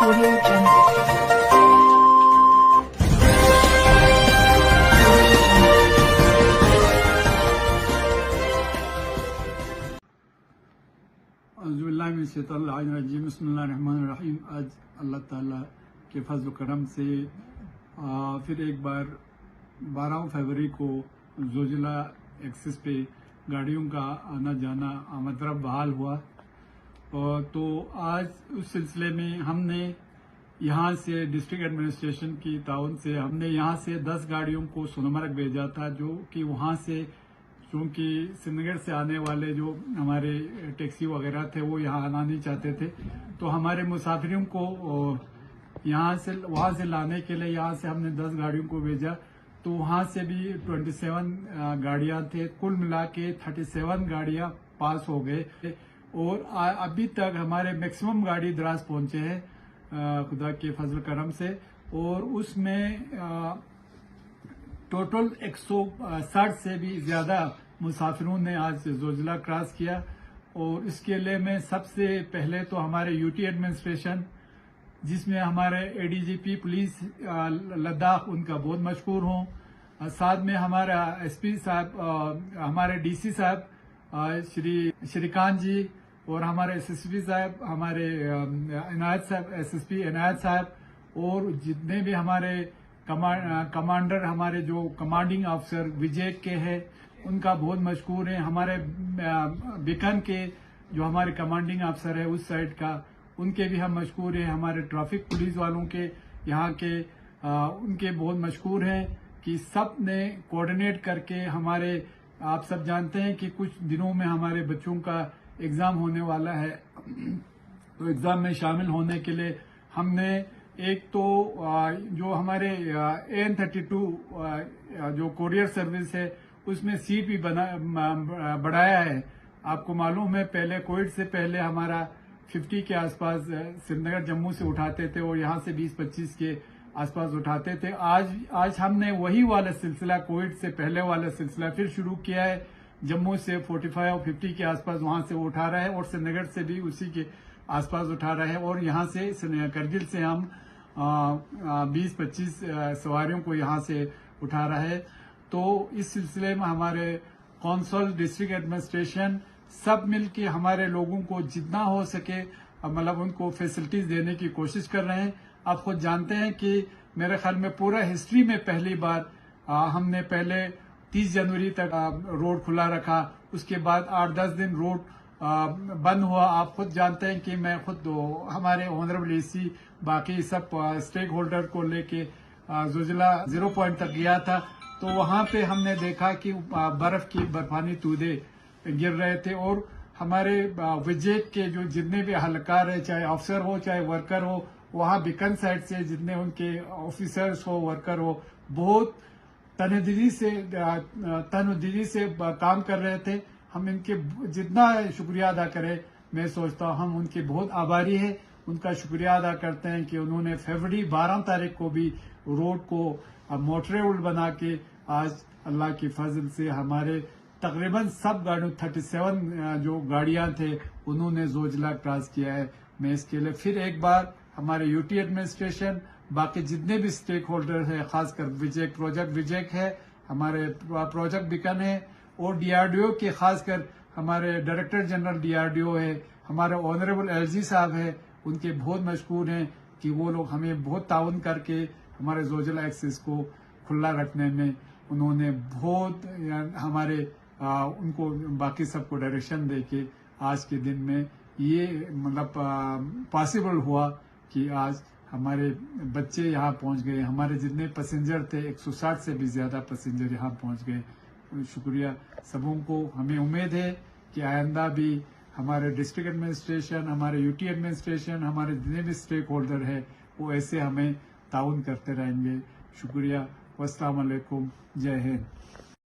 Audio Jungle. औज़ुबिल्लाहिमिनश्शैतानिर्रजीम बिस्मिल्लाहिर्रहमानिर्रहीम। आज अल्लाह ताला के फजल व करम से फिर एक बार 12 फरवरी को जोजिला एक्सिस पे गाड़ियों का आना जाना आमदरफ्त बहाल हुआ। और तो आज उस सिलसिले में हमने यहाँ से डिस्ट्रिक्ट एडमिनिस्ट्रेशन की ताउन से हमने यहाँ से 10 गाड़ियों को सोनमर्ग भेजा था, जो कि वहाँ से चूँकि श्रीनगर से आने वाले जो हमारे टैक्सी वगैरह थे वो यहाँ आना नहीं चाहते थे, तो हमारे मुसाफिरों को यहाँ से वहाँ से लाने के लिए यहाँ से हमने 10 गाड़ियों को भेजा। तो वहाँ से भी 27 गाड़ियाँ थे, कुल मिला के 37 गाड़ियाँ पास हो गए। और अभी तक हमारे मैक्सिमम गाड़ी द्रास पहुँचे हैं खुदा के फजल करम से। और उसमें टोटल 160 से भी ज्यादा मुसाफिरों ने आज जोजिला क्रॉस किया। और इसके लिए मैं सबसे पहले तो हमारे यूटी एडमिनिस्ट्रेशन, जिसमें हमारे एडीजीपी पुलिस लद्दाख, उनका बहुत मशहूर हूँ। साथ में हमारा एसपी साहब, हमारे डीसी साहब श्री श्रीकांत जी, और हमारे एसएसपी साहब, हमारे इनायत साहब, एसएसपी इनायत साहब, और जितने भी हमारे कमांडर, हमारे जो कमांडिंग ऑफिसर विजय के हैं, उनका बहुत मशहूर है। हमारे बीकन के जो हमारे कमांडिंग ऑफिसर है उस साइड का, उनके भी हम मशहूर हैं। हमारे ट्रैफिक पुलिस वालों के यहाँ के उनके बहुत मशहूर हैं कि सब ने कोऑर्डिनेट करके हमारे, आप सब जानते हैं कि कुछ दिनों में हमारे बच्चों का एग्जाम होने वाला है। तो एग्जाम में शामिल होने के लिए हमने एक तो जो हमारे AN32 जो कोरियर सर्विस है उसमें सीट भी बढ़ाया है। आपको मालूम है पहले कोविड से पहले हमारा 50 के आसपास श्रीनगर जम्मू से उठाते थे और यहाँ से 20-25 के आसपास उठाते थे। आज हमने वही वाला सिलसिला, कोविड से पहले वाला सिलसिला फिर शुरू किया है। जम्मू से 45 और 50 के आसपास वहां से वो उठा रहा है, और श्रीनगर से भी उसी के आसपास उठा रहा है। और यहाँ से करगिल से हम 20-25 सवारियों को यहाँ से उठा रहा है। तो इस सिलसिले में हमारे कौंसल, डिस्ट्रिक्ट एडमिनिस्ट्रेशन सब मिलके हमारे लोगों को जितना हो सके मतलब उनको फैसिलिटीज देने की कोशिश कर रहे हैं। आप खुद जानते हैं कि मेरे ख्याल में पूरा हिस्ट्री में पहली बार हमने पहले 30 जनवरी तक रोड खुला रखा, उसके बाद 8-10 दिन रोड बंद हुआ। आप खुद जानते हैं कि मैं खुद हमारे ऑनरेबल एसी बाकी सब स्टेक होल्डर को लेके जोजिला 0 पॉइंट तक गया था। तो वहां पे हमने देखा कि बर्फ की बर्फानी तूदे गिर रहे थे, और हमारे विजय के जो जितने भी अहलकार है, चाहे अफसर हो चाहे वर्कर हो, वहां बिकन साइड से जितने उनके ऑफिसर्स हो, वर्कर हो, बहुत तनदीली से काम कर रहे थे। हम इनके जितना शुक्रिया अदा करें, मैं सोचता हूँ हम उनके बहुत आभारी हैं। उनका शुक्रिया अदा करते हैं कि उन्होंने फरवरी 12 तारीख को भी रोड को मोटरेबल बना के आज अल्लाह की फजल से हमारे तकरीबन सब गाड़ियों 37 जो गाड़ियां थे उन्होंने जोजिला क्रॉस किया है। मैं इसके लिए फिर एक बार हमारे यूटी एडमिनिस्ट्रेशन, बाकी जितने भी स्टेक होल्डर है, खासकर प्रोजेक्ट विजय है, हमारे प्रोजेक्ट बिकन है, और DRDO के खासकर हमारे डायरेक्टर जनरल DRDO है, हमारे ऑनरेबल LG साहब है, उनके बहुत मशहूर हैं कि वो लोग हमें बहुत ताउन करके हमारे जोजिला एक्सिस को खुला रखने में उन्होंने बहुत हमारे उनको बाकी सबको डायरेक्शन दे के आज के दिन में ये मतलब पॉसिबल हुआ कि आज हमारे बच्चे यहाँ पहुँच गए। हमारे जितने पैसेंजर थे 160 से भी ज्यादा पैसेंजर यहाँ पहुँच गए। शुक्रिया सबों को। हमें उम्मीद है कि आइंदा भी हमारे डिस्ट्रिक्ट एडमिनिस्ट्रेशन, हमारे यूटी एडमिनिस्ट्रेशन, हमारे जितने भी स्टेक होल्डर है वो ऐसे हमें ताउन करते रहेंगे। शुक्रिया। वस्सलाम वालेकुम। जय हिंद।